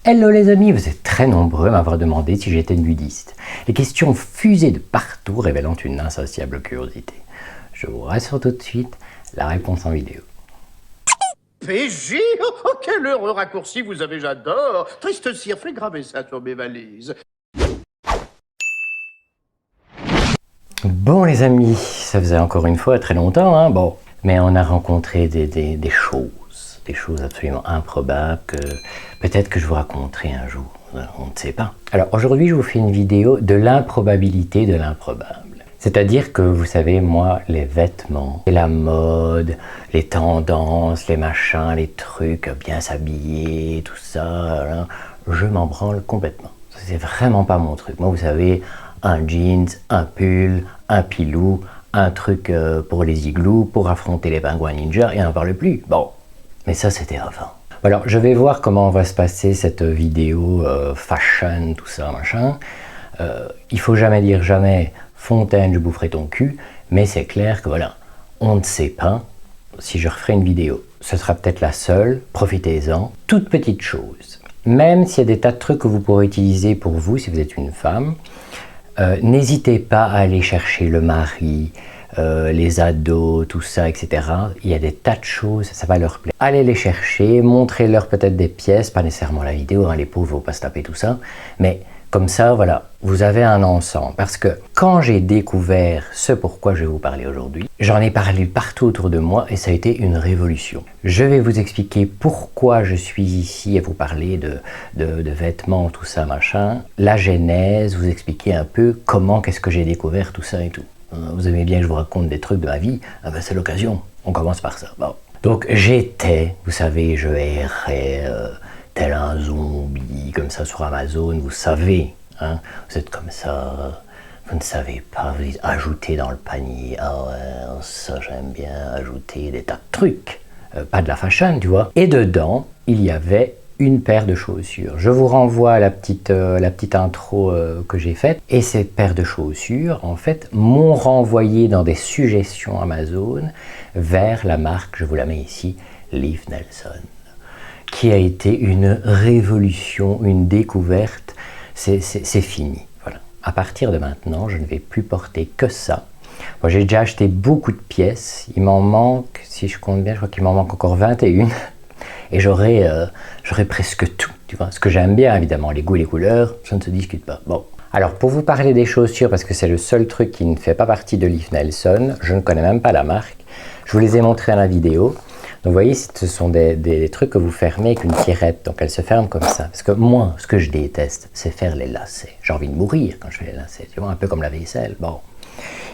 Hello les amis, vous êtes très nombreux à m'avoir demandé si j'étais nudiste. Les questions fusées de partout révélant une insatiable curiosité. Je vous rassure tout de suite, la réponse en vidéo. PJ, oh, quel heureux raccourci vous avez, j'adore. Triste cire, fais graver ça sur mes valises. Bon les amis, ça faisait encore une fois très longtemps, hein, bon. Mais on a rencontré des choses absolument improbables que peut-être que je vous raconterai un jour, on ne sait pas. Alors aujourd'hui je vous fais une vidéo de l'improbabilité de l'improbable. C'est-à-dire que vous savez, moi, les vêtements, la mode, les tendances, les machins, les trucs, bien s'habiller, tout ça, hein, je m'en branle complètement. C'est vraiment pas mon truc. Moi, vous savez, un jeans, un pull, un pilou, un truc pour les igloos, pour affronter les pingouins ninja, et on n'en parle plus. Bon, mais ça c'était avant. Alors, je vais voir comment va se passer cette vidéo fashion, tout ça, machin. Il faut jamais dire jamais « Fontaine, je boufferai ton cul », mais c'est clair que voilà, on ne sait pas si je referai une vidéo. Ce sera peut-être la seule, profitez-en. Toute petite chose. Même s'il y a des tas de trucs que vous pourrez utiliser pour vous, si vous êtes une femme, n'hésitez pas à aller chercher le mari, les ados, tout ça, etc. Il y a des tas de choses, ça va leur plaire. Allez les chercher, montrez-leur peut-être des pièces, pas nécessairement la vidéo, hein, les pauvres, il ne faut pas se taper tout ça, mais comme ça, voilà, vous avez un ensemble. Parce que quand j'ai découvert ce pourquoi je vais vous parler aujourd'hui, j'en ai parlé partout autour de moi et ça a été une révolution. Je vais vous expliquer pourquoi je suis ici à vous parler de vêtements, tout ça, machin. La genèse, vous expliquer un peu comment, qu'est-ce que j'ai découvert, tout ça et tout. Vous aimez bien que je vous raconte des trucs de ma vie, ah ben c'est l'occasion, on commence par ça. Bon. Donc j'étais, vous savez, je errais tel un zombie, comme ça sur Amazon, vous savez, hein, vous êtes comme ça, vous ne savez pas, vous dites ajouter dans le panier, ah ouais, ça j'aime bien, ajouter des tas de trucs, pas de la fashion, tu vois. Et dedans, il y avait une paire de chaussures. Je vous renvoie à la petite intro que j'ai faite. Et cette paire de chaussures, en fait, m'ont renvoyé dans des suggestions Amazon vers la marque, je vous la mets ici, Liv Nelson, qui a été une révolution, une découverte. C'est fini. Voilà. À partir de maintenant, je ne vais plus porter que ça. Moi, j'ai déjà acheté beaucoup de pièces. Il m'en manque, si je compte bien, je crois qu'il m'en manque encore 21. Et j'aurai presque tout, tu vois. Ce que j'aime bien, évidemment, les goûts et les couleurs, ça ne se discute pas. Bon. Alors, pour vous parler des chaussures, parce que c'est le seul truc qui ne fait pas partie de Liv Nelson, je ne connais même pas la marque, je vous les ai montrés dans la vidéo. Donc, vous voyez, ce sont des trucs que vous fermez avec une tirette, donc elles se ferment comme ça. Parce que moi, ce que je déteste, c'est faire les lacets. J'ai envie de mourir quand je fais les lacets, tu vois, un peu comme la vaisselle. Bon.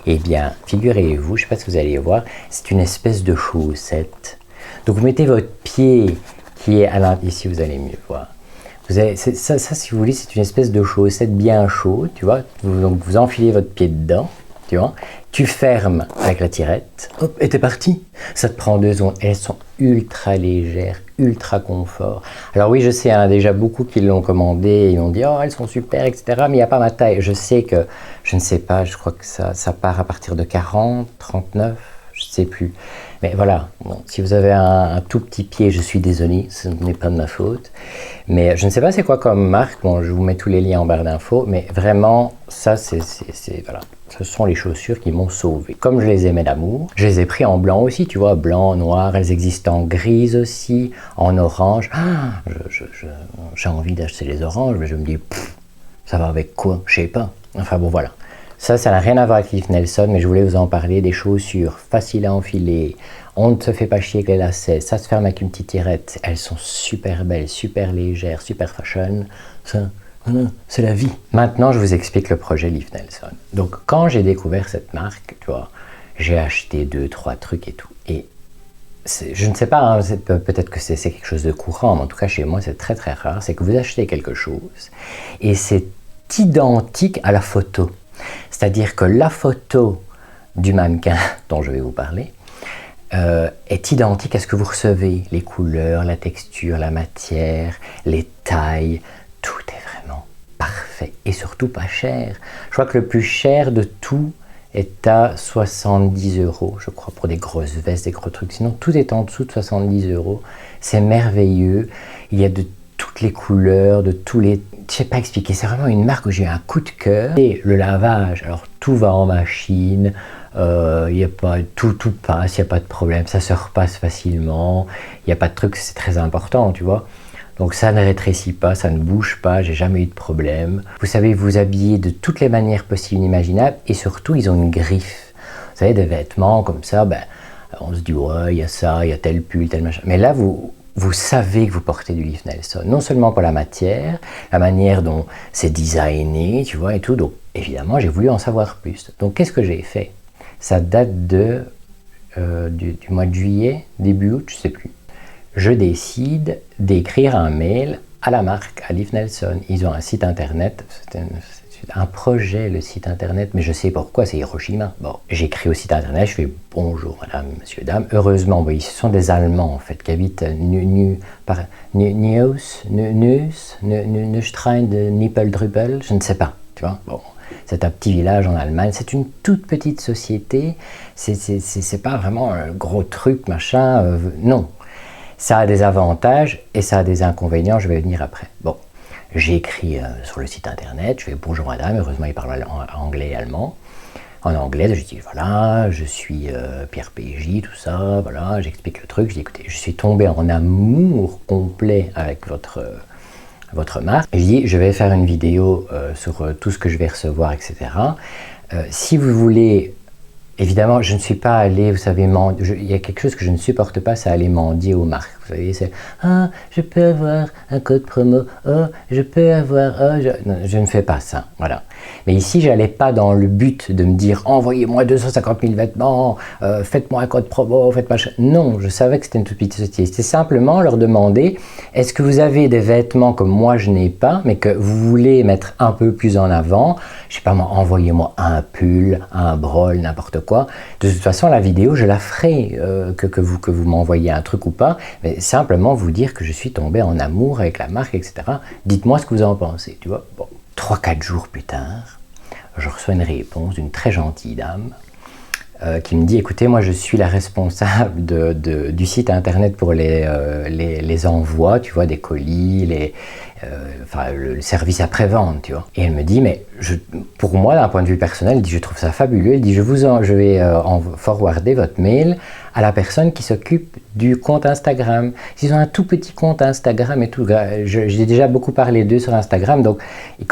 Eh bien, figurez-vous, je ne sais pas si vous allez voir, c'est une espèce de chaussette. Donc vous mettez votre pied qui est à l'intérieur, ici vous allez mieux voir. Vous avez, ça, si vous voulez, c'est une espèce de chaussette bien chaude, tu vois. Donc vous enfilez votre pied dedans, tu vois. Tu fermes avec la tirette, hop, et t'es parti. Ça te prend 2 secondes. Elles sont ultra légères, ultra confort. Alors oui, je sais, il y en a déjà beaucoup qui l'ont commandé, ils m'ont dit « Oh, elles sont super, etc. » Mais il n'y a pas ma taille. Je sais que, je ne sais pas, je crois que ça part à partir de 40, 39, je ne sais plus. Mais voilà, bon, si vous avez un tout petit pied, je suis désolé, ce n'est pas de ma faute. Mais je ne sais pas c'est quoi comme marque, bon, je vous mets tous les liens en barre d'infos, mais vraiment, ça, voilà, ce sont les chaussures qui m'ont sauvé. Comme je les aimais d'amour, je les ai pris en blanc aussi, tu vois, blanc, noir, elles existent en grise aussi, en orange. Ah, j'ai envie d'acheter les oranges, mais je me dis, ça va avec quoi? Je sais pas. Enfin bon, voilà. Ça n'a rien à voir avec Liv Nelson, mais je voulais vous en parler. Des chaussures faciles à enfiler, on ne se fait pas chier avec les lacets, ça se ferme avec une petite tirette. Elles sont super belles, super légères, super fashion. Ça, voilà, c'est la vie. Maintenant, je vous explique le projet Liv Nelson. Donc, quand j'ai découvert cette marque, tu vois, j'ai acheté 2-3 trucs et tout. Et je ne sais pas, hein, peut-être que c'est quelque chose de courant, mais en tout cas, chez moi, c'est très très rare. C'est que vous achetez quelque chose et c'est identique à la photo. C'est-à-dire que la photo du mannequin dont je vais vous parler est identique à ce que vous recevez. Les couleurs, la texture, la matière, les tailles, tout est vraiment parfait et surtout pas cher. Je crois que le plus cher de tout est à 70 €, je crois, pour des grosses vestes, des gros trucs. Sinon, tout est en dessous de 70 €. C'est merveilleux. Il y a de toutes toutes les couleurs, de tous les... Je sais pas expliquer, c'est vraiment une marque où j'ai eu un coup de cœur. Et le lavage, alors tout va en machine, y a pas, tout passe, il n'y a pas de problème, ça se repasse facilement, il n'y a pas de truc, c'est très important, tu vois. Donc ça ne rétrécit pas, ça ne bouge pas, j'ai jamais eu de problème. Vous savez vous habiller de toutes les manières possibles et imaginables, et surtout ils ont une griffe. Vous savez, des vêtements comme ça, ben, on se dit ouais, il y a ça, il y a tel pull, tel machin. Mais là, vous savez que vous portez du Liv Nelson, non seulement pour la matière, la manière dont c'est designé, tu vois, et tout. Donc évidemment, j'ai voulu en savoir plus. Donc qu'est-ce que j'ai fait? Ça date du mois de juillet, début août, je sais plus. Je décide d'écrire un mail à la marque, à Liv Nelson. Ils ont un site internet, c'est un projet, le site internet, mais je sais pourquoi, c'est Hiroshima. Bon, j'écris au site internet, je fais bonjour madame, monsieur, dame. Heureusement, oui, ce sont des Allemands en fait qui habitent Neustrand, Nippeldrüppel, je ne sais pas, tu vois. Bon, c'est un petit village en Allemagne, c'est une toute petite société, c'est pas vraiment un gros truc, machin, non. Ça a des avantages et ça a des inconvénients, je vais venir après. Bon. J'ai écrit sur le site internet, je fais bonjour madame, heureusement il parle anglais et allemand. En anglais, je dis voilà, je suis Pierre PJ, tout ça, voilà, j'explique le truc. Je dis écoutez, je suis tombé en amour complet avec votre marque. Je dis je vais faire une vidéo sur tout ce que je vais recevoir, etc. Si vous voulez. Évidemment, je ne suis pas allé, vous savez, il y a quelque chose que je ne supporte pas, c'est aller mendier aux marques. Vous savez, c'est « Ah, je peux avoir un code promo, oh, je peux avoir... Oh, Non, je ne fais pas ça, voilà. Mais ici, je n'allais pas dans le but de me dire « Envoyez-moi 250 000 vêtements, faites-moi un code promo, faites machin... » Non, je savais que c'était une toute petite société. C'était simplement leur demander « Est-ce que vous avez des vêtements que moi je n'ai pas, mais que vous voulez mettre un peu plus en avant? Je sais pas moi, envoyez-moi un pull, un brol, n'importe quoi. De toute façon, la vidéo, je la ferai, que vous m'envoyez un truc ou pas, mais simplement vous dire que je suis tombé en amour avec la marque, etc. Dites-moi ce que vous en pensez, tu vois. Bon, 3-4 jours plus tard, je reçois une réponse d'une très gentille dame qui me dit, écoutez, moi je suis la responsable du site internet pour les envois, tu vois, des colis, enfin, le service après-vente, tu vois. Et elle me dit, mais pour moi, d'un point de vue personnel, elle dit, je trouve ça fabuleux. Elle dit, je vais forwarder votre mail à la personne qui s'occupe du compte Instagram. Ils ont un tout petit compte Instagram et tout. J'ai déjà beaucoup parlé d'eux sur Instagram, donc je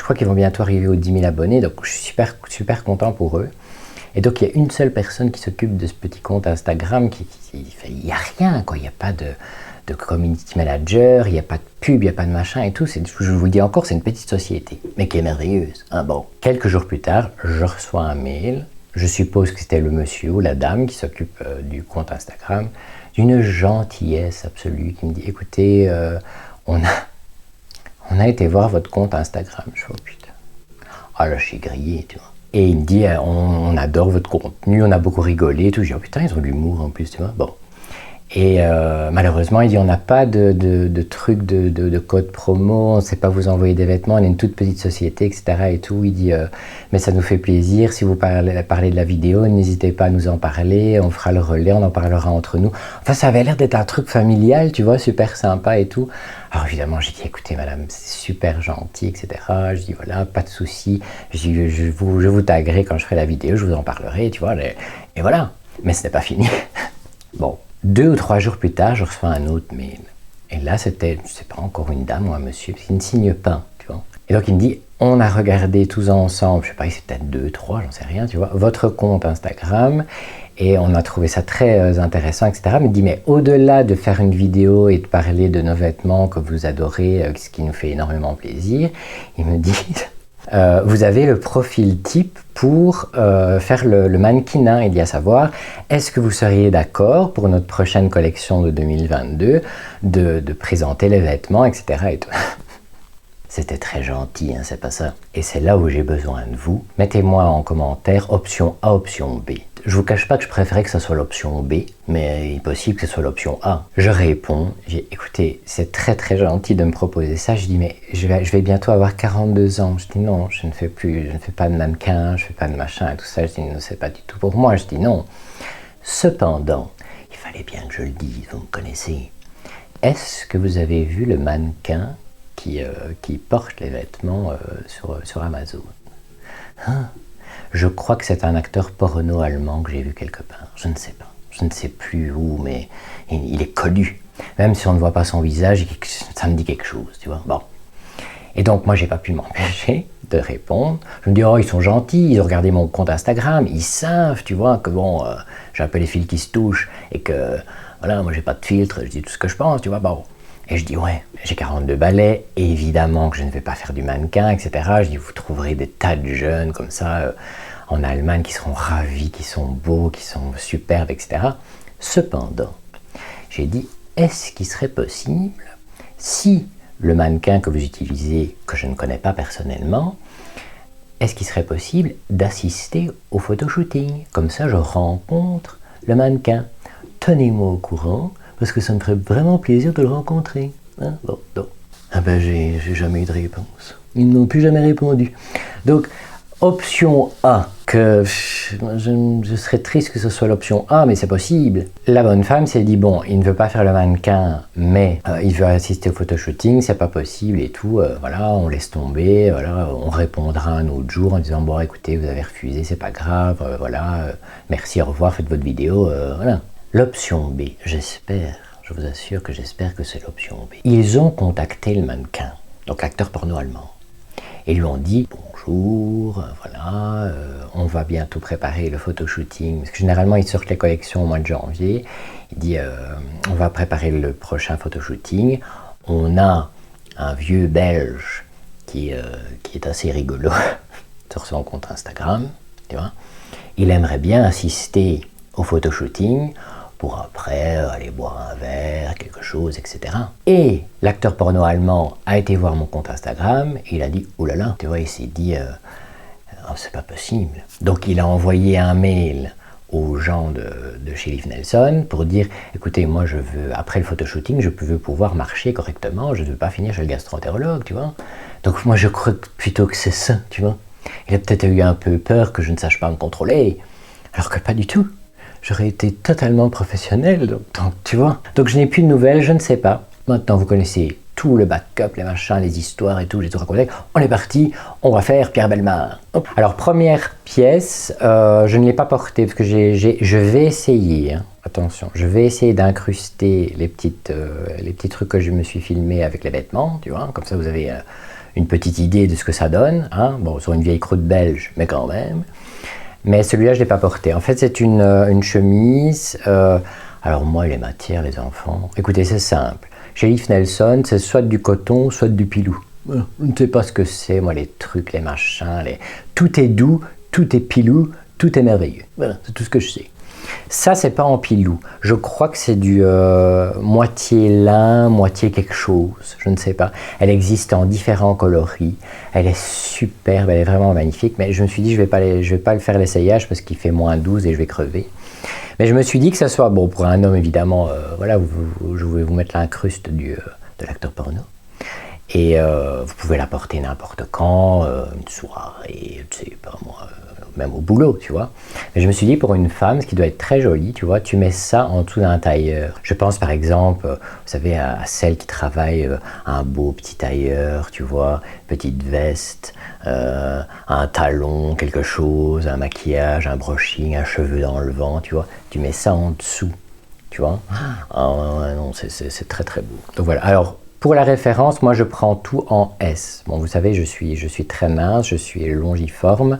crois qu'ils vont bientôt arriver aux 10 000 abonnés, donc je suis super content pour eux. Et donc il y a une seule personne qui s'occupe de ce petit compte Instagram, il n'y a rien, quoi. Il n'y a pas de community manager, il n'y a pas de pub, il n'y a pas de machin et tout. Je vous le dis encore, c'est une petite société, mais qui est merveilleuse. Hein, bon. Quelques jours plus tard, je reçois un mail, je suppose que c'était le monsieur ou la dame qui s'occupe du compte Instagram, d'une gentillesse absolue, qui me dit, écoutez, on a été voir votre compte Instagram. Je fais, oh putain, ah là je suis grillé, tu vois. Et il me dit, on adore votre contenu, on a beaucoup rigolé, tout. Je dis, oh putain, ils ont de l'humour en plus, tu vois. Bon. Et malheureusement, il dit, on n'a pas de truc de code promo, on ne sait pas vous envoyer des vêtements, on est une toute petite société, etc. et tout. Il dit, mais ça nous fait plaisir, si vous parlez de la vidéo, n'hésitez pas à nous en parler, on fera le relais, on en parlera entre nous. Enfin, ça avait l'air d'être un truc familial, tu vois, super sympa et tout. Alors évidemment, j'ai dit, écoutez madame, c'est super gentil, etc. Je dis, voilà, pas de souci. Je dis, je vous taguerai quand je ferai la vidéo, je vous en parlerai, tu vois. Et voilà. Mais ce n'est pas fini. Bon, 2 ou 3 jours plus tard, je reçois un autre mail. Et là, c'était, je sais pas, encore une dame ou un monsieur, parce qu'il ne signe pas, tu vois. Et donc il me dit, on a regardé tous ensemble, je sais pas, c'est peut-être 2, 3, j'en sais rien, tu vois, votre compte Instagram. Et on a trouvé ça très intéressant, etc. Mais il dit, mais au-delà de faire une vidéo et de parler de nos vêtements que vous adorez, ce qui nous fait énormément plaisir, il me dit, vous avez le profil type pour faire le mannequinat. Il dit à savoir, est-ce que vous seriez d'accord pour notre prochaine collection de 2022 de présenter les vêtements, etc. et tout. C'était très gentil, hein, c'est pas ça. Et c'est là où j'ai besoin de vous. Mettez-moi en commentaire option A, option B. Je vous cache pas que je préférais que ça soit l'option B, mais il est possible que ce soit l'option A. Je réponds, écoutez, c'est très très gentil de me proposer ça. Je dis, mais je vais bientôt avoir 42 ans. Je dis non, je ne fais pas de mannequin, je fais pas de machin et tout ça. Je dis non, c'est pas du tout pour moi. Je dis non. Cependant, il fallait bien que je le dise, vous me connaissez. est-ce que vous avez vu le mannequin qui porte les vêtements sur Amazon? Hein? Je crois que c'est un acteur porno allemand que j'ai vu quelque part. Je ne sais pas. Je ne sais plus où, mais il est connu. Même si on ne voit pas son visage, ça me dit quelque chose, tu vois. Bon. Et donc, moi, j'ai pas pu m'empêcher de répondre. Je me dis, oh, ils sont gentils, ils ont regardé mon compte Instagram, ils savent, tu vois, que bon, j'ai un peu les fils qui se touchent et que, voilà, moi, j'ai pas de filtre, je dis tout ce que je pense, tu vois, bon. Et je dis, ouais, j'ai 42 balais, et évidemment que je ne vais pas faire du mannequin, etc. Je dis, vous trouverez des tas de jeunes comme ça en Allemagne qui seront ravis, qui sont beaux, qui sont superbes, etc. Cependant, j'ai dit, est-ce qu'il serait possible, si le mannequin que vous utilisez, que je ne connais pas personnellement, est-ce qu'il serait possible d'assister au photoshooting? Comme ça, je rencontre le mannequin. Tenez-moi au courant, parce que ça me ferait vraiment plaisir de le rencontrer. Hein? Bon, donc. Ah ben, j'ai jamais eu de réponse. Ils n'ont plus jamais répondu. Donc, option A, que je serais triste que ce soit l'option A, mais c'est possible. La bonne femme s'est dit, bon, il ne veut pas faire le mannequin, mais il veut assister au photoshooting, c'est pas possible et tout, voilà, on laisse tomber, voilà, on répondra un autre jour en disant, bon, écoutez, vous avez refusé, c'est pas grave, voilà, merci, au revoir, faites votre vidéo, voilà. L'option B, j'espère, je vous assure que j'espère que c'est l'option B. Ils ont contacté le mannequin, donc l'acteur porno allemand, et lui ont dit, bonjour, voilà, on va bientôt préparer le photoshooting, parce que généralement ils sortent les collections au mois de janvier. Il dit, on va préparer le prochain photoshooting, on a un vieux belge qui est assez rigolo sur son compte Instagram, tu vois. Il aimerait bien assister au photoshooting pour après aller boire un verre, quelque chose, etc. Et l'acteur porno allemand a été voir mon compte Instagram et il a dit, oh là là, tu vois, il s'est dit, oh, c'est pas possible. Donc il a envoyé un mail aux gens de chez Liv Nelson pour dire, écoutez, moi je veux, après le photoshooting, je veux pouvoir marcher correctement, je ne veux pas finir chez le gastro-entérologue, tu vois. Donc moi je crois plutôt que c'est ça, tu vois. Il a peut-être eu un peu peur que je ne sache pas me contrôler, alors que pas du tout. J'aurais été totalement professionnel, donc tu vois. Donc je n'ai plus de nouvelles, je ne sais pas. Maintenant vous connaissez tout le backup, les machins, les histoires et tout, j'ai tout raconté. On est parti, on va faire Pierre Bellemare. Hop. Alors première pièce, je ne l'ai pas portée parce que je vais essayer, hein, attention, je vais essayer d'incruster les petits trucs que je me suis filmés avec les vêtements, tu vois. Comme ça vous avez une petite idée de ce que ça donne, hein. Bon, sur une vieille croûte belge, mais quand même. Mais celui-là, je ne l'ai pas porté. En fait, c'est une chemise. Alors moi, les matières, les enfants... Écoutez, c'est simple. Chez Liv Nelson, c'est soit du coton, soit du pilou. Je ne sais pas ce que c'est, moi, les trucs, les machins. Tout est doux, tout est pilou, tout est merveilleux. Voilà, c'est tout ce que je sais. Ça, c'est pas en pilou. Je crois que c'est du moitié lin, moitié quelque chose. Je ne sais pas. Elle existe en différents coloris. Elle est superbe, elle est vraiment magnifique. Mais je me suis dit, je vais pas le faire l'essayage parce qu'il fait moins 12 et je vais crever. Mais je me suis dit que ça soit, bon, pour un homme évidemment, voilà, je vais vous mettre l'incruste de l'acteur porno. Et vous pouvez la porter n'importe quand, une soirée, je sais pas moi, même au boulot, tu vois. Mais je me suis dit, pour une femme, ce qui doit être très joli, tu vois, tu mets ça en dessous d'un tailleur. Je pense par exemple, vous savez, à celle qui travaille un beau petit tailleur, tu vois, petite veste, un talon, quelque chose, un maquillage, un brushing, un cheveu dans le vent, tu vois. Tu mets ça en dessous, tu vois. Non, c'est très très beau. Donc voilà, alors... Pour la référence, moi je prends tout en S. Bon, vous savez, je suis très mince, je suis longiforme.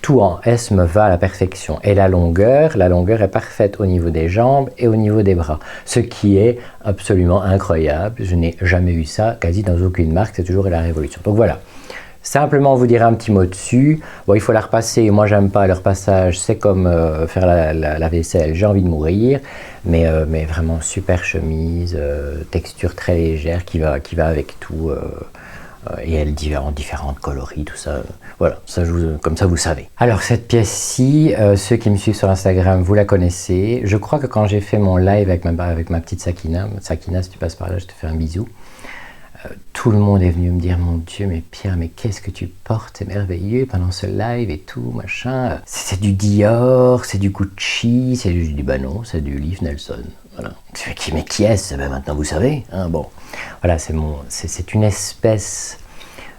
Tout en S me va à la perfection. Et la longueur est parfaite au niveau des jambes et au niveau des bras. Ce qui est absolument incroyable. Je n'ai jamais eu ça quasi dans aucune marque, c'est toujours la révolution. Donc voilà. Simplement vous dire un petit mot dessus. Bon, il faut la repasser. Moi, j'aime pas le repassage. C'est comme faire la vaisselle. J'ai envie de mourir. Mais vraiment super chemise, texture très légère qui va avec tout. Et elle dit en différentes coloris, tout ça. Voilà, ça, comme ça vous savez. Alors cette pièce-ci, ceux qui me suivent sur Instagram, vous la connaissez. Je crois que quand j'ai fait mon live avec ma petite Sakina, si tu passes par là, je te fais un bisou. Tout le monde est venu me dire, mon Dieu, mais Pierre, mais qu'est-ce que tu portes, c'est merveilleux pendant ce live et tout, machin. C'est du Dior, c'est du Gucci, bah non, c'est du Liv Nelson. Voilà. Mais qui est-ce? Ben, maintenant vous savez. Hein, bon, voilà, c'est une espèce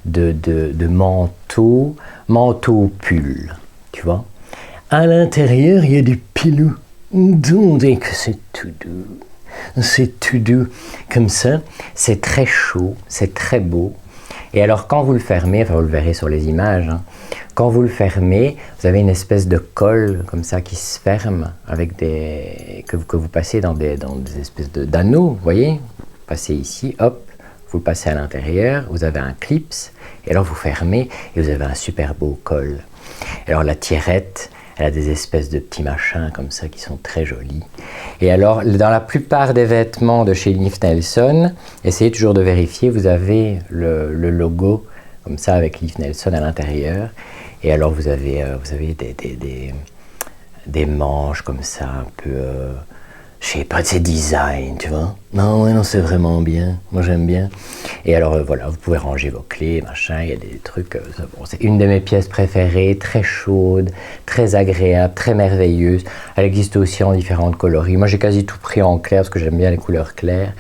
de manteau pull, tu vois. À l'intérieur, il y a du pilou. Et que c'est tout doux. C'est tout doux comme ça. C'est très chaud, c'est très beau. Et alors quand vous le fermez, enfin vous le verrez sur les images, hein, quand vous le fermez, vous avez une espèce de colle comme ça qui se ferme avec que vous passez dans des espèces d'anneaux, vous voyez. Vous passez ici, hop, vous le passez à l'intérieur, vous avez un clips, et alors vous fermez et vous avez un super beau col. Alors la tirette, elle a des espèces de petits machins comme ça qui sont très jolis. Et alors, dans la plupart des vêtements de chez Liv Nelson, essayez toujours de vérifier, vous avez le logo comme ça avec Liv Nelson à l'intérieur. Et alors, vous avez des manches comme ça, un peu, je sais pas, c'est design, tu vois. Non, c'est vraiment bien. Moi, j'aime bien. Et alors, voilà, vous pouvez ranger vos clés, machin, il y a des trucs. Bon, c'est une de mes pièces préférées, très chaude, très agréable, très merveilleuse. Elle existe aussi en différentes coloris. Moi, j'ai quasi tout pris en clair parce que j'aime bien les couleurs claires.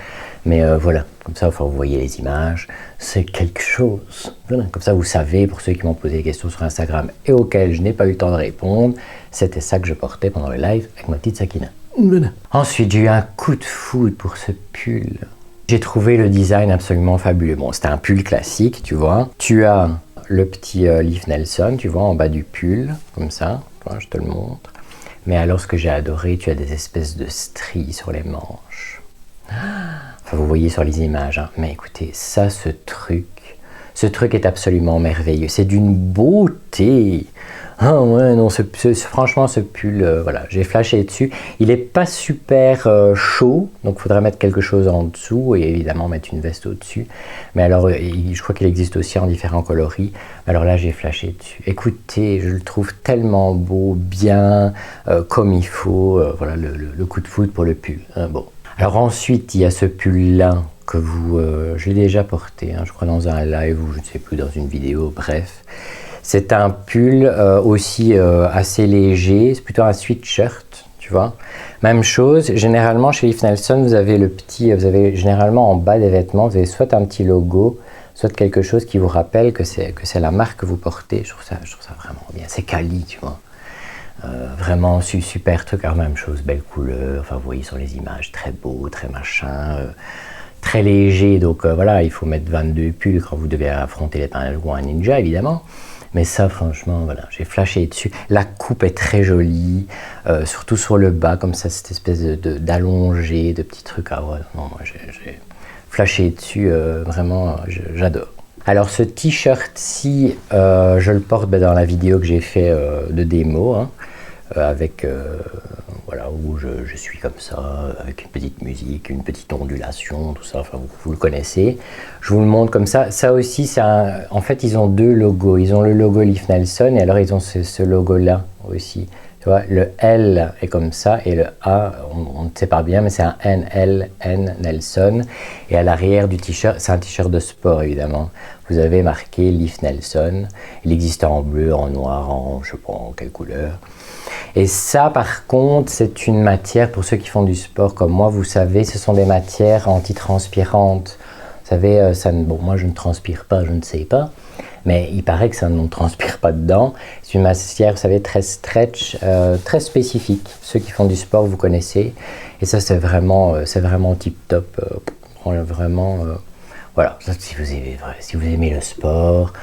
Mais voilà, comme ça, enfin, vous voyez les images. C'est quelque chose. Voilà. Comme ça, vous savez, pour ceux qui m'ont posé des questions sur Instagram et auxquelles je n'ai pas eu le temps de répondre, c'était ça que je portais pendant le live avec ma petite Sakina. Voilà. Ensuite, j'ai eu un coup de foudre pour ce pull. J'ai trouvé le design absolument fabuleux. Bon, c'était un pull classique, tu vois. Tu as le petit Liv Nelson, tu vois, en bas du pull, comme ça. Voilà, je te le montre. Mais alors, ce que j'ai adoré, tu as des espèces de stries sur les manches. Enfin, vous voyez sur les images, hein. Mais écoutez, ça, ce truc est absolument merveilleux. C'est d'une beauté. Ah ouais, non, franchement, ce pull, voilà, j'ai flashé dessus. Il n'est pas super chaud, donc il faudrait mettre quelque chose en dessous et évidemment mettre une veste au-dessus. Mais alors, je crois qu'il existe aussi en différents coloris. Alors là, j'ai flashé dessus. Écoutez, je le trouve tellement beau, bien, comme il faut. Voilà, le coup de foudre pour le pull. Hein, bon. Alors ensuite, il y a ce pull-là que je l'ai déjà porté, hein, je crois dans un live ou je ne sais plus, dans une vidéo, bref. C'est un pull aussi assez léger, c'est plutôt un sweatshirt, tu vois. Même chose, généralement chez Liv Nelson, vous avez généralement en bas des vêtements, vous avez soit un petit logo, soit quelque chose qui vous rappelle que c'est la marque que vous portez. Je trouve ça vraiment bien, c'est quali, tu vois. Vraiment super truc, alors même chose, belle couleur, enfin vous voyez sur les images, très beau, très machin, très léger, donc voilà, il faut mettre 22 pulls quand vous devez affronter les pingouins ninja évidemment. Mais ça, franchement, voilà, j'ai flashé dessus. La coupe est très jolie, surtout sur le bas, comme ça, cette espèce d'allongé, de petits trucs. Ah ouais, non, moi, j'ai flashé dessus, vraiment, j'adore. Alors, ce t-shirt-ci, je le porte dans la vidéo que j'ai fait de démo, hein, avec, voilà, où je suis comme ça, avec une petite musique, une petite ondulation, tout ça, enfin, vous le connaissez. Je vous le montre comme ça. Ça aussi, en fait, ils ont deux logos. Ils ont le logo Liv Nelson et alors ils ont ce logo-là aussi. Tu vois, le L est comme ça et le A, on ne sait pas bien, mais c'est un N Nelson. Et à l'arrière du t-shirt, c'est un t-shirt de sport évidemment. Vous avez marqué Liv Nelson. Il existe en bleu, en noir, je ne sais pas en quelle couleur. Et ça, par contre, c'est une matière, pour ceux qui font du sport comme moi, vous savez, ce sont des matières antitranspirantes. Vous savez, bon, moi je ne transpire pas, je ne sais pas, mais il paraît que ça ne transpire pas dedans. C'est une matière, vous savez, très stretch, très spécifique. Ceux qui font du sport, vous connaissez. Et ça, c'est vraiment tip-top. Vraiment, voilà, si vous aimez le sport,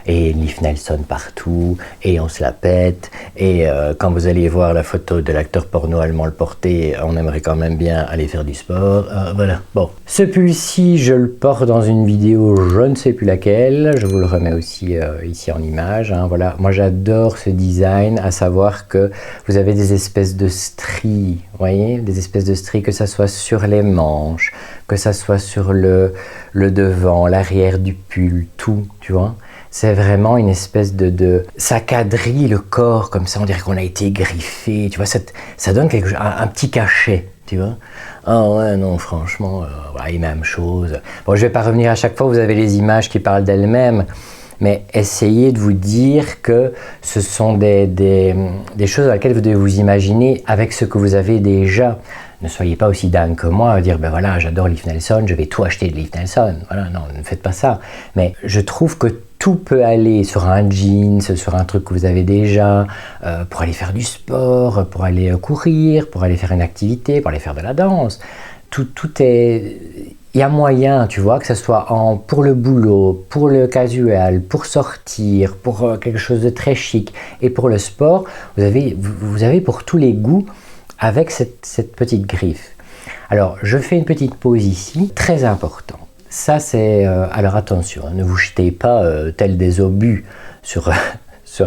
et Liv Nelson partout, et on se la pète, et quand vous allez voir la photo de l'acteur porno allemand le porter, on aimerait quand même bien aller faire du sport, voilà. Bon, ce pull-ci, je le porte dans une vidéo, je ne sais plus laquelle, je vous le remets aussi ici en image, hein, voilà. Moi j'adore ce design, à savoir que vous avez des espèces de stries, vous voyez, des espèces de stries, que ça soit sur les manches, que ça soit sur le devant, l'arrière du pull, tout, tu vois. C'est vraiment une espèce ça quadrille le corps comme ça, on dirait qu'on a été griffé, tu vois, ça donne quelque chose, un petit cachet, tu vois. Ah ouais, non, franchement, ouais, même chose. Bon, je vais pas revenir à chaque fois, vous avez les images qui parlent d'elles-mêmes, mais essayez de vous dire que ce sont des choses à laquelle vous devez vous imaginer avec ce que vous avez déjà. ne soyez pas aussi dingue que moi à dire ben voilà, j'adore Liv Nelson, je vais tout acheter de Liv Nelson. Voilà, non, ne faites pas ça. Mais je trouve que tout peut aller sur un jeans, sur un truc que vous avez déjà, pour aller faire du sport, pour aller courir, pour aller faire une activité, pour aller faire de la danse. Tout est... Il y a moyen, tu vois, que ce soit pour le boulot, pour le casual, pour sortir, pour quelque chose de très chic et pour le sport, vous avez pour tous les goûts avec cette petite griffe. Alors, je fais une petite pause ici, très important. Ça, c'est... alors attention, ne vous jetez pas tel des obus sur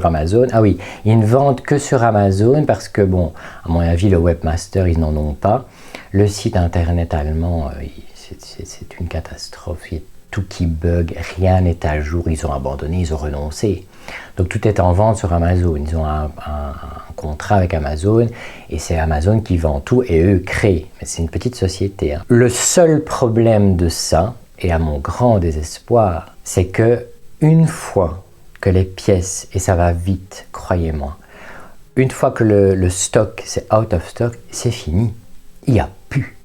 Amazon. Ah oui, ils ne vendent que sur Amazon parce que, bon, à mon avis, le webmaster, ils n'en ont pas. Le site internet allemand, c'est une catastrophe. Il y a tout qui bug, rien n'est à jour. Ils ont abandonné, ils ont renoncé. Donc tout est en vente sur Amazon. Ils ont un contrat avec Amazon et c'est Amazon qui vend tout et eux créent. Mais c'est une petite société. Hein. Le seul problème de ça, et à mon grand désespoir, c'est que une fois que les pièces, et ça va vite, croyez-moi, une fois que le stock, c'est out of stock, c'est fini. Il n'y a plus.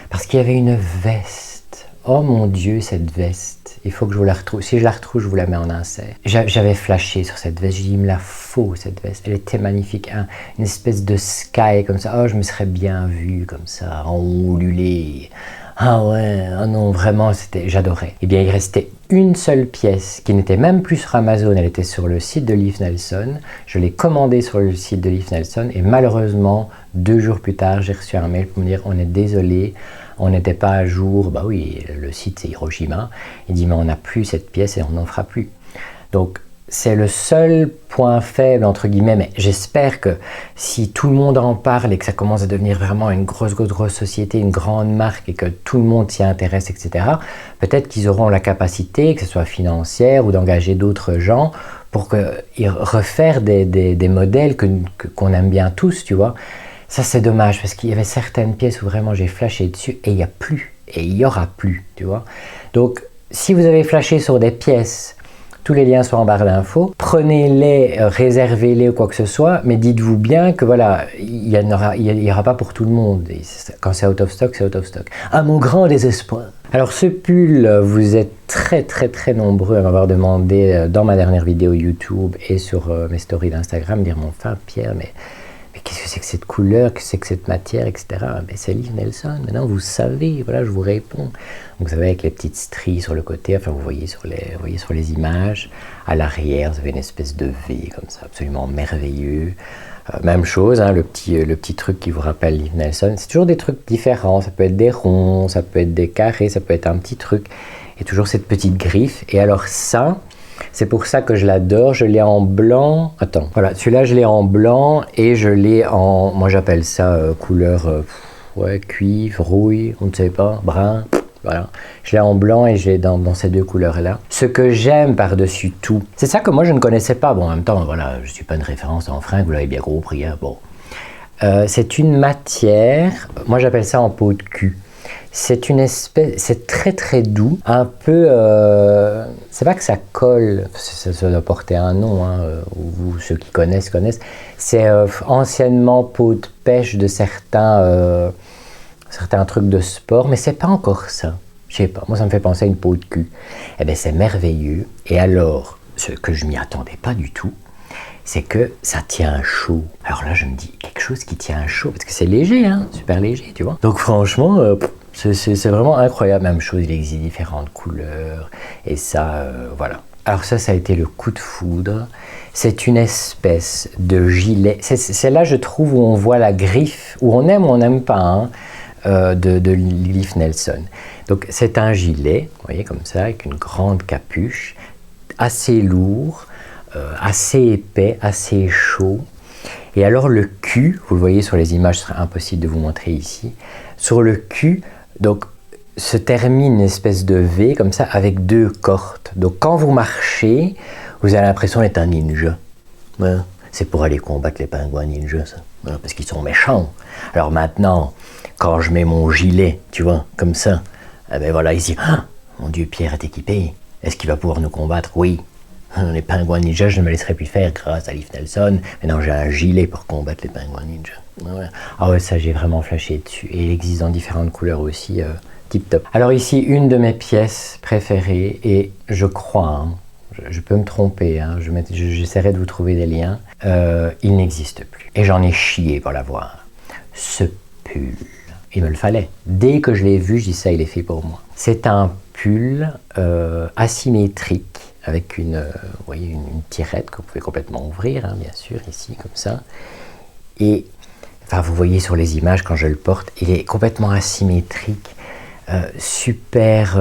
Parce qu'il y avait une veste. Oh mon Dieu, cette veste. Il faut que je vous la retrouve. Si je la retrouve, je vous la mets en insert. J'avais flashé sur cette veste. J'ai dit, il me la faut, cette veste. Elle était magnifique. Une espèce de sky comme ça. Oh, je me serais bien vue comme ça, en ululé. Ah ouais, oh non, vraiment, j'adorais. Eh bien, il restait une seule pièce qui n'était même plus sur Amazon, elle était sur le site de Liv Nelson. Je l'ai commandée sur le site de Liv Nelson et malheureusement, 2 jours plus tard, j'ai reçu un mail pour me dire on est désolé, on n'était pas à jour. Bah oui, le site c'est Hiroshima. Il dit mais on n'a plus cette pièce et on n'en fera plus. Donc, c'est le seul point faible, entre guillemets, mais j'espère que si tout le monde en parle et que ça commence à devenir vraiment une grosse société, une grande marque et que tout le monde s'y intéresse, etc., peut-être qu'ils auront la capacité, que ce soit financière ou d'engager d'autres gens pour refaire des modèles qu'on aime bien tous, tu vois. Ça, c'est dommage parce qu'il y avait certaines pièces où vraiment j'ai flashé dessus et il n'y a plus et il n'y aura plus, tu vois. Donc, si vous avez flashé sur des pièces, tous les liens sont en barre d'infos. Prenez-les, réservez-les ou quoi que ce soit, mais dites-vous bien que voilà, il n'y aura pas pour tout le monde. Et quand c'est out of stock, c'est out of stock. À mon grand désespoir. Alors ce pull, vous êtes très nombreux à m'avoir demandé dans ma dernière vidéo YouTube et sur mes stories d'Instagram, dire mon fin Pierre, mais qu'est-ce que c'est que cette couleur, qu'est-ce que c'est que cette matière, etc. Mais c'est Liv Nelson, maintenant vous savez, voilà, je vous réponds. Donc vous savez, avec les petites stries sur le côté, enfin vous voyez sur les images, à l'arrière, vous avez une espèce de V comme ça, absolument merveilleux. Même chose, hein, le petit truc qui vous rappelle Liv Nelson, c'est toujours des trucs différents, ça peut être des ronds, ça peut être des carrés, ça peut être un petit truc, et toujours cette petite griffe. Et alors ça, c'est pour ça que je l'adore, je l'ai en blanc, attends, voilà, celui-là je l'ai en blanc et je l'ai en, moi j'appelle ça couleur, ouais, cuivre, rouille, on ne sait pas, brun, voilà. Je l'ai en blanc et j'ai dans ces deux couleurs-là. Ce que j'aime par-dessus tout, c'est ça que moi je ne connaissais pas, bon en même temps, voilà, je ne suis pas une référence en fringues, vous l'avez bien compris, hein, bon. C'est une matière, moi j'appelle ça en peau de cul. C'est une espèce, c'est très doux, un peu, c'est pas que ça colle, ça doit porter un nom, hein, vous, ceux qui connaissent. C'est anciennement peau de pêche de certains trucs de sport, mais c'est pas encore ça. Je sais pas, moi ça me fait penser à une peau de cul. Eh bien c'est merveilleux, et alors, ce que je m'y attendais pas du tout, c'est que ça tient chaud. Alors là je me dis, quelque chose qui tient chaud, parce que c'est léger, hein, super léger, tu vois. Donc franchement, c'est vraiment incroyable. Même chose, il existe différentes couleurs. Et ça, voilà. Alors ça a été le coup de foudre. C'est une espèce de gilet. C'est là, je trouve, où on voit la griffe, où on aime ou on n'aime pas, hein, de Liv Nelson. Donc c'est un gilet, vous voyez, comme ça, avec une grande capuche, assez lourd, assez épais, assez chaud. Et alors le cul, vous le voyez sur les images, ce serait impossible de vous montrer ici. Sur le cul, donc, se termine une espèce de V comme ça avec 2 cordes. Donc quand vous marchez, vous avez l'impression d'être un ninja. Ouais. C'est pour aller combattre les pingouins ninjas, ça. Ouais, parce qu'ils sont méchants. Alors maintenant, quand je mets mon gilet, tu vois, comme ça, eh ben voilà, ici, ah, mon Dieu, Pierre est équipé. Est-ce qu'il va pouvoir nous combattre? Oui. Les pingouins ninja, je ne me laisserai plus faire grâce à Liv Nelson. Maintenant, j'ai un gilet pour combattre les pingouins ninja. Ah ouais, ça, j'ai vraiment flashé dessus. Et il existe dans différentes couleurs aussi, tip top. Alors ici, une de mes pièces préférées, et je crois, hein, je peux me tromper, hein, j'essaierai de vous trouver des liens, il n'existe plus. Et j'en ai chié pour l'avoir. Ce pull, il me le fallait. Dès que je l'ai vu, je dis ça, il est fait pour moi. C'est un pull asymétrique, avec une tirette que vous pouvez complètement ouvrir, hein, bien sûr, ici, comme ça. Et enfin, vous voyez sur les images, quand je le porte, il est complètement asymétrique, super...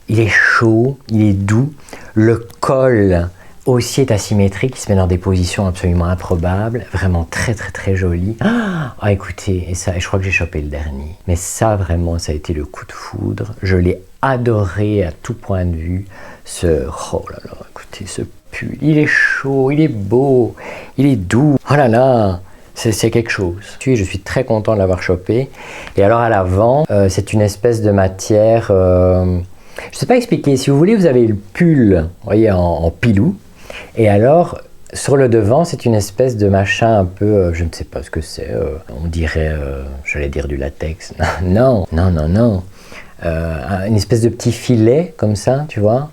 il est chaud, il est doux. Le col aussi est asymétrique, il se met dans des positions absolument improbables, vraiment très très très joli. Ah, écoutez, et ça, je crois que j'ai chopé le dernier. Mais ça, vraiment, ça a été le coup de foudre. Je l'ai adoré à tout point de vue. Oh là là, écoutez, ce pull, il est chaud, il est beau, il est doux. Oh là là, c'est quelque chose. Je suis très content de l'avoir chopé. Et alors à l'avant, c'est une espèce de matière... je ne sais pas expliquer. Si vous voulez, vous avez le pull, vous voyez, en pilou. Et alors, sur le devant, c'est une espèce de machin un peu... je ne sais pas ce que c'est. On dirait, j'allais dire du latex. Non. Une espèce de petit filet, comme ça, tu vois,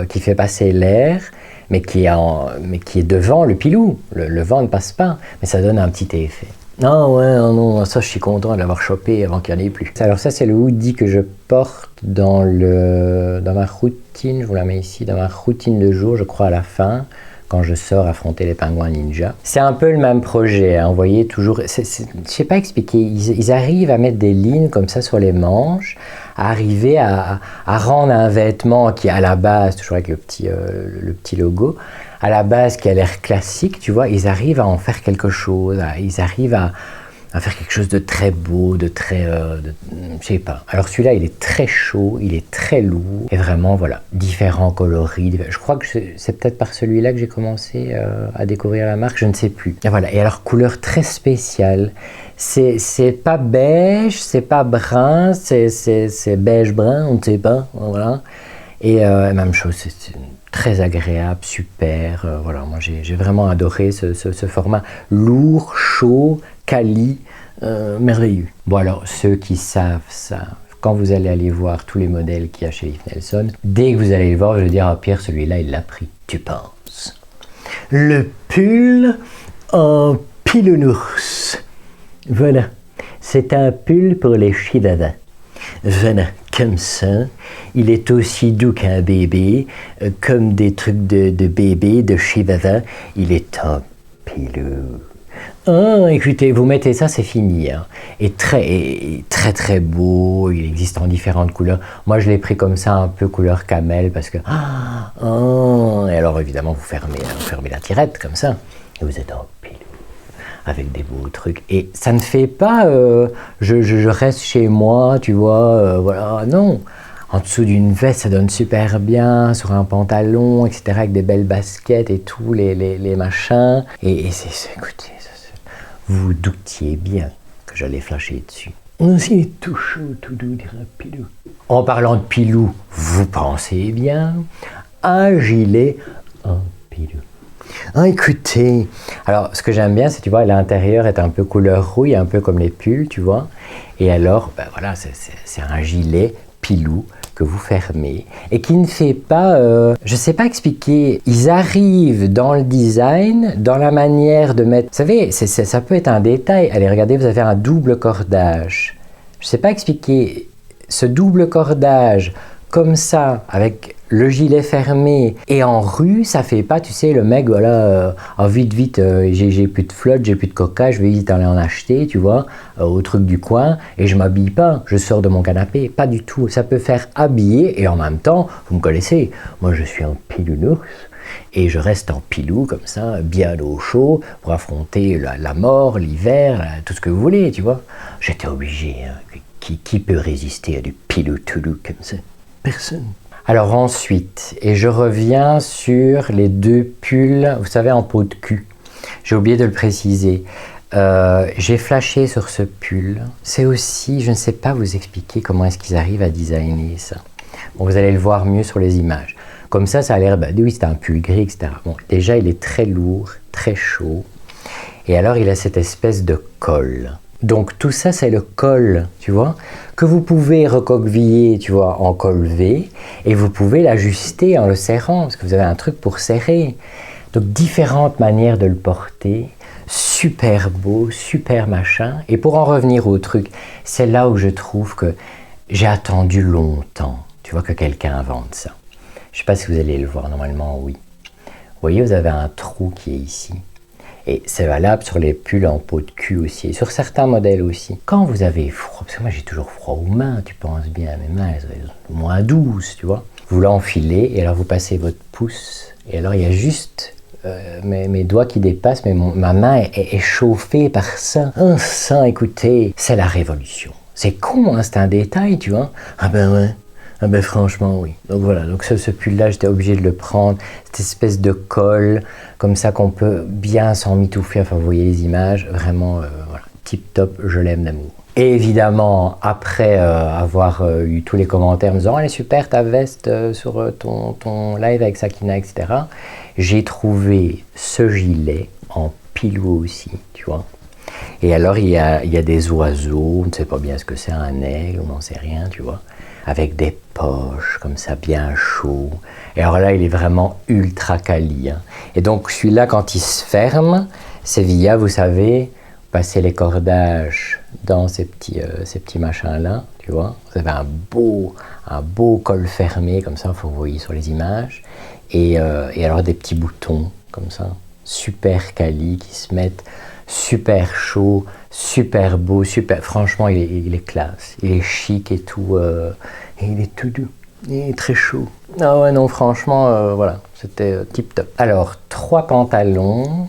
qui fait passer l'air, mais qui est devant le pilou. Le vent ne passe pas, mais ça donne un petit effet. Non, ça je suis content de l'avoir chopé avant qu'il n'y en ait plus. Alors ça c'est le hoodie que je porte dans ma routine, je vous la mets ici, dans ma routine de jour, je crois à la fin, quand je sors affronter les pingouins ninja. C'est un peu le même projet, hein, vous voyez, toujours, je ne sais pas expliquer, ils arrivent à mettre des lignes comme ça sur les manches, à arriver à rendre un vêtement qui à la base, toujours avec le petit logo, à la base qui a l'air classique, tu vois, ils arrivent à en faire quelque chose, ils arrivent à faire quelque chose de très beau, de très, je sais pas. Alors celui-là, il est très chaud, il est très lourd, et vraiment, voilà, différents coloris. Je crois que c'est peut-être par celui-là que j'ai commencé à découvrir la marque, je ne sais plus. Et voilà, et alors couleur très spéciale. C'est pas beige, c'est pas brun, c'est beige-brun, on ne sait pas, voilà. Et même chose, c'est très agréable, super. Voilà, moi j'ai vraiment adoré ce format lourd, chaud, quali, merveilleux. Bon alors, ceux qui savent ça, quand vous allez aller voir tous les modèles qu'il y a chez Liv Nelson, dès que vous allez le voir, je vais dire, ah Pierre, celui-là, il l'a pris. Tu penses? Le pull en pilounours. Voilà, c'est un pull pour les chihuahuas. Voilà, comme ça, il est aussi doux qu'un bébé, comme des trucs de bébé, de chihuahua, il est en pilou. Ah, écoutez, vous mettez ça, c'est fini. Hein. Et très beau, il existe en différentes couleurs. Moi, je l'ai pris comme ça, un peu couleur camel, parce que... et alors, évidemment, vous fermez la tirette, comme ça, et vous êtes en pilou. Avec des beaux trucs. Et ça ne fait pas je reste chez moi, tu vois, voilà, non. En dessous d'une veste, ça donne super bien, sur un pantalon, etc., avec des belles baskets et tout, les machins. Et écoutez, vous doutiez bien que j'allais flasher dessus. C'est tout chaud, tout doux, dire un pilou. En parlant de pilou, vous pensez bien, un gilet en pilou. Ah, écoutez, alors ce que j'aime bien, c'est, tu vois, l'intérieur est un peu couleur rouille, un peu comme les pulls, tu vois. Et alors, ben voilà, c'est un gilet pilou que vous fermez et qui ne fait pas, je sais pas expliquer, ils arrivent dans le design, dans la manière de mettre, vous savez, ça peut être un détail. Allez, regardez, vous avez un double cordage. Je sais pas expliquer, ce double cordage comme ça, avec le gilet fermé et en rue, ça fait pas, tu sais, le mec, voilà, vite, j'ai plus de flotte, j'ai plus de coca, je vais vite aller en acheter, tu vois, au truc du coin, et je m'habille pas, je sors de mon canapé, pas du tout. Ça peut faire habiller, et en même temps, vous me connaissez, moi je suis en pilounours, et je reste en pilou, comme ça, bien au chaud, pour affronter la mort, l'hiver, tout ce que vous voulez, tu vois. J'étais obligé, hein. Qui peut résister à du pilou tout doux comme ça? Personne. Alors ensuite, et je reviens sur les deux pulls, vous savez, en peau de cul. J'ai oublié de le préciser. J'ai flashé sur ce pull. C'est aussi, je ne sais pas vous expliquer comment est-ce qu'ils arrivent à designer ça. Bon, vous allez le voir mieux sur les images. Comme ça a l'air, oui, c'est un pull gris, etc. Bon, déjà, il est très lourd, très chaud. Et alors, il a cette espèce de col. Donc, tout ça, c'est le col, tu vois, que vous pouvez recoqueviller, tu vois, en col V. Et vous pouvez l'ajuster en le serrant, parce que vous avez un truc pour serrer. Donc, différentes manières de le porter. Super beau, super machin. Et pour en revenir au truc, c'est là où je trouve que j'ai attendu longtemps, tu vois, que quelqu'un invente ça. Je ne sais pas si vous allez le voir, normalement oui. Vous voyez, vous avez un trou qui est ici. Et c'est valable sur les pulls en peau de cul aussi, et sur certains modèles aussi. Quand vous avez froid, parce que moi j'ai toujours froid aux mains, tu penses bien, mes mains elles sont moins douces, tu vois. Vous l'enfilez et alors vous passez votre pouce, et alors il y a juste mes doigts qui dépassent, mais ma main est chauffée par ça. Un sang, écoutez, c'est la révolution. C'est con, hein, c'est un détail, tu vois. Ah ben ouais. Ah ben franchement oui. Donc voilà, donc ce pull-là, j'étais obligé de le prendre. Cette espèce de col, comme ça qu'on peut bien s'en mitouffer. Enfin, vous voyez les images, vraiment, voilà, tip top, je l'aime d'amour. Et évidemment, après avoir eu tous les commentaires me disant « Elle est super ta veste sur ton live avec Sakina, etc. » J'ai trouvé ce gilet en pilou aussi, tu vois. Et alors, il y a des oiseaux, on ne sait pas bien ce que c'est, un aigle, on n'en sait rien, tu vois, avec des poches, comme ça, bien chaud. Et alors là, il est vraiment ultra quali. Hein. Et donc, celui-là, quand il se ferme, c'est via, vous savez, passer les cordages dans ces petits machins-là, tu vois. Vous avez un beau col fermé, comme ça, vous voyez sur les images. Et alors, des petits boutons, comme ça, super quali, qui se mettent super chaud, super beau, super... Franchement, il est classe. Il est chic et tout. Et il est tout doux. Il est très chaud. Ah ouais, non, franchement, voilà. C'était tip top. Alors, 3 pantalons.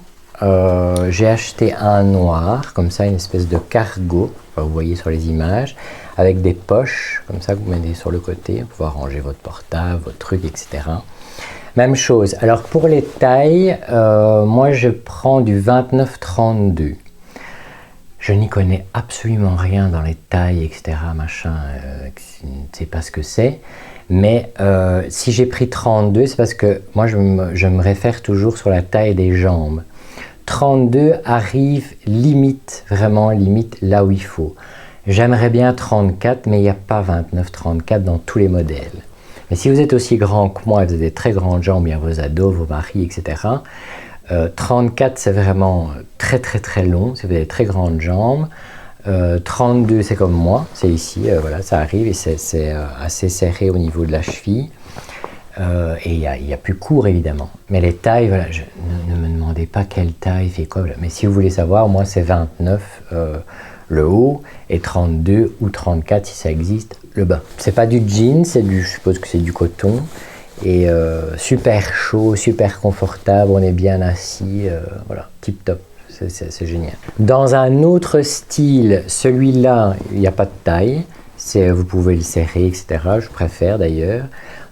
J'ai acheté un noir, comme ça, une espèce de cargo. Enfin, vous voyez sur les images. Avec des poches, comme ça, que vous mettez sur le côté. Pour pouvoir ranger votre portable, votre truc, etc. Même chose. Alors pour les tailles, moi je prends du 29-32. Je n'y connais absolument rien dans les tailles, etc. Machin, je ne sais pas ce que c'est. Mais si j'ai pris 32, c'est parce que moi je me réfère toujours sur la taille des jambes. 32 arrive limite, vraiment limite là où il faut. J'aimerais bien 34, mais il n'y a pas 29-34 dans tous les modèles. Mais si vous êtes aussi grand que moi, vous avez des très grandes jambes, il y a vos ados, vos maris, etc. 34, c'est vraiment très très très long, si vous avez des très grandes jambes. 32, c'est comme moi, c'est ici, voilà, ça arrive et c'est assez serré au niveau de la cheville. Et il y a plus court évidemment. Mais les tailles, voilà, ne me demandez pas quelle taille fait quoi. Voilà. Mais si vous voulez savoir, moi c'est 29 le haut et 32 ou 34 si ça existe le bas. C'est pas du jean, je suppose que c'est du coton. Et super chaud, super confortable, on est bien assis, voilà, tip top. C'est génial. Dans un autre style, celui-là, il n'y a pas de taille. Vous pouvez le serrer, etc. Je préfère d'ailleurs.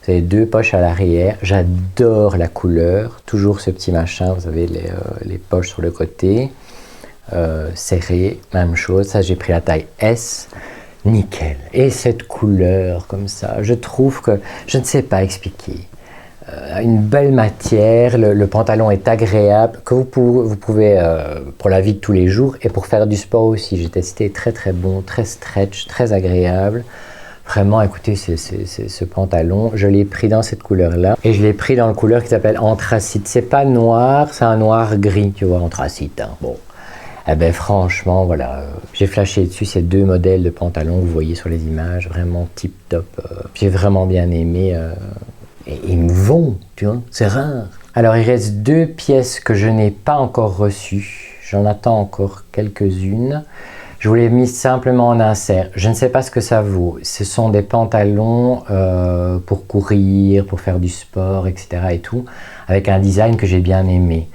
Vous avez 2 poches à l'arrière. J'adore la couleur. Toujours ce petit machin, vous avez les poches sur le côté. Serré, même chose. Ça, j'ai pris la taille S. Nickel. Et cette couleur comme ça, je trouve que, je ne sais pas expliquer. Une belle matière, le pantalon est agréable, que vous pouvez pour la vie de tous les jours et pour faire du sport aussi. J'ai testé, très très bon, très stretch, très agréable. Vraiment, écoutez, ce pantalon, je l'ai pris dans cette couleur-là et je l'ai pris dans la couleur qui s'appelle anthracite. C'est pas noir, c'est un noir gris, tu vois, anthracite. Hein. Bon, eh ben franchement, voilà, j'ai flashé dessus ces 2 modèles de pantalons que vous voyez sur les images, vraiment tip top. J'ai vraiment bien aimé. Et ils me vont, tu vois, c'est rare. Alors, il reste 2 pièces que je n'ai pas encore reçues. J'en attends encore quelques-unes. Je vous les ai mis simplement en insert. Je ne sais pas ce que ça vaut. Ce sont des pantalons pour courir, pour faire du sport, etc. et tout, avec un design que j'ai bien aimé.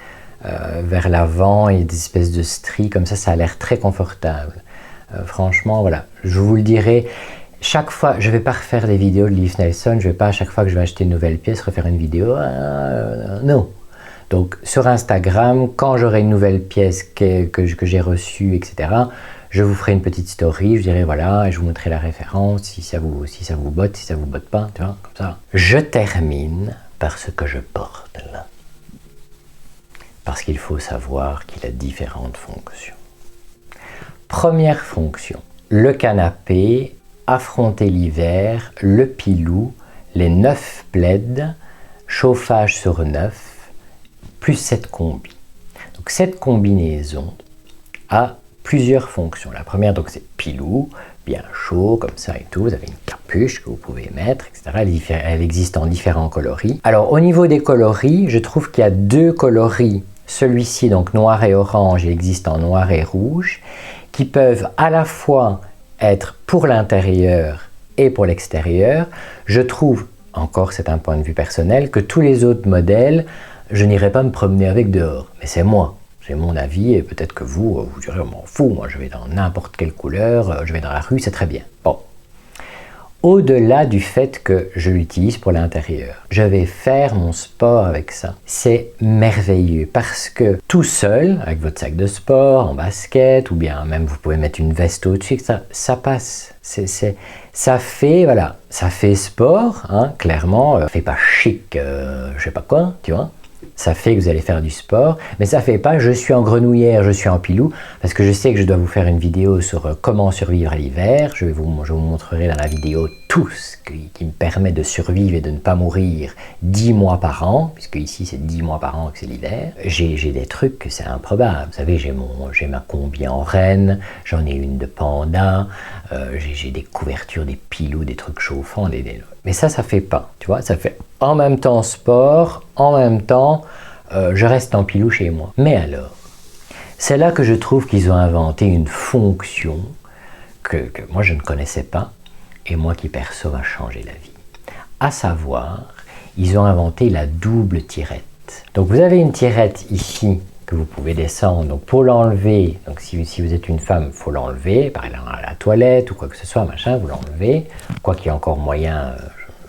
Vers l'avant et des espèces de stries, comme ça a l'air très confortable. Franchement, voilà, je vous le dirai. Chaque fois, je ne vais pas refaire des vidéos de Liv Nelson, je ne vais pas à chaque fois que je vais acheter une nouvelle pièce refaire une vidéo, non. Donc sur Instagram, quand j'aurai une nouvelle pièce que j'ai reçue, etc., je vous ferai une petite story, je dirai voilà, et je vous montrerai la référence, si ça vous botte, si ça vous botte pas, tu vois, comme ça. Je termine par ce que je porte là. Parce qu'il faut savoir qu'il a différentes fonctions. Première fonction, le canapé, affronter l'hiver, le pilou, les 9 plaids, chauffage sur 9, plus cette combi. Donc cette combinaison a plusieurs fonctions. La première, donc, c'est pilou, bien chaud, comme ça et tout. Vous avez une capuche que vous pouvez mettre, etc. Elle existe en différents coloris. Alors, au niveau des coloris, je trouve qu'il y a 2 coloris. Celui-ci, donc noir et orange, il existe en noir et rouge, qui peuvent à la fois être pour l'intérieur et pour l'extérieur. Je trouve, encore c'est un point de vue personnel, que tous les autres modèles, je n'irai pas me promener avec dehors. Mais c'est moi. C'est mon avis et peut-être que vous direz, on m'en fout, moi je vais dans n'importe quelle couleur, je vais dans la rue, c'est très bien. Bon. Au-delà du fait que je l'utilise pour l'intérieur, je vais faire mon sport avec ça. C'est merveilleux parce que tout seul, avec votre sac de sport, en basket, ou bien même vous pouvez mettre une veste au-dessus, ça passe. Ça fait, voilà, ça fait sport, hein, clairement, ça fait pas chic, je sais pas quoi, tu vois. Ça fait que vous allez faire du sport, mais ça fait pas je suis en grenouillère, je suis en pilou, parce que je sais que je dois vous faire une vidéo sur comment survivre à l'hiver. Je vous montrerai dans la vidéo tout ce qui me permet de survivre et de ne pas mourir 10 mois par an, puisque ici c'est 10 mois par an que c'est l'hiver. J'ai des trucs que c'est improbable. Vous savez, j'ai ma combi en renne, j'en ai une de panda, j'ai des couvertures, des pilous, des trucs chauffants, mais ça fait pas, tu vois, ça fait en même temps sport, en même temps je reste en pilou chez moi. Mais alors, c'est là que je trouve qu'ils ont inventé une fonction que moi je ne connaissais pas, et moi qui perso m'a changé la vie. À savoir, ils ont inventé la double tirette. Donc vous avez une tirette ici que vous pouvez descendre. Donc pour l'enlever, donc si vous êtes une femme, il faut l'enlever, par exemple à la toilette ou quoi que ce soit, machin, vous l'enlevez. Quoi qu'il y ait encore moyen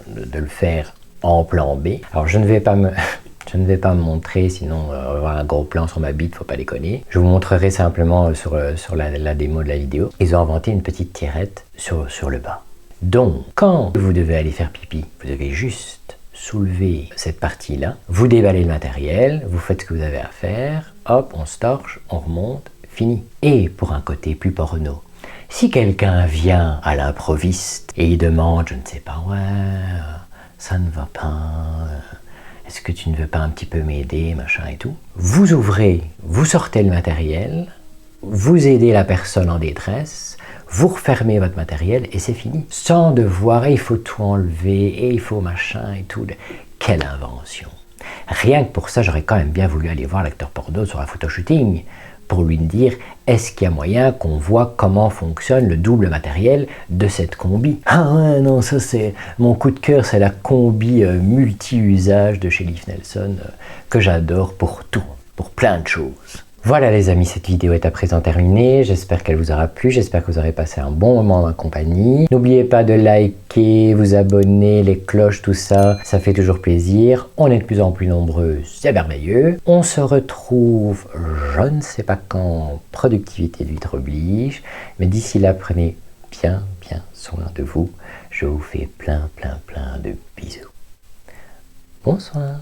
de le faire en plan B. Alors je ne vais pas me montrer, sinon on va avoir un gros plan sur ma bite, faut pas déconner. Je vous montrerai simplement sur la démo de la vidéo. Ils ont inventé une petite tirette sur le bas. Donc, quand vous devez aller faire pipi, vous devez juste soulever cette partie-là, vous déballez le matériel, vous faites ce que vous avez à faire, hop, on se torche, on remonte, fini. Et pour un côté plus porno, si quelqu'un vient à l'improviste et il demande, je ne sais pas, ouais, ça ne va pas, est-ce que tu ne veux pas un petit peu m'aider, machin et tout, vous ouvrez, vous sortez le matériel, vous aidez la personne en détresse, vous refermez votre matériel et c'est fini. Sans devoir, il faut tout enlever, et il faut machin et tout. Quelle invention! Rien que pour ça, j'aurais quand même bien voulu aller voir l'acteur porno sur un photoshooting pour lui dire, est-ce qu'il y a moyen qu'on voit comment fonctionne le double matériel de cette combi? Ah ouais, non, ça c'est mon coup de cœur, c'est la combi multi-usage de chez Leif Nelson que j'adore pour tout, pour plein de choses. Voilà les amis, cette vidéo est à présent terminée, j'espère qu'elle vous aura plu, j'espère que vous aurez passé un bon moment en ma compagnie. N'oubliez pas de liker, vous abonner, les cloches, tout ça, ça fait toujours plaisir. On est de plus en plus nombreux, c'est merveilleux. On se retrouve, je ne sais pas quand, productivité d'huître oblige, mais d'ici là, prenez bien soin de vous. Je vous fais plein de bisous. Bonsoir.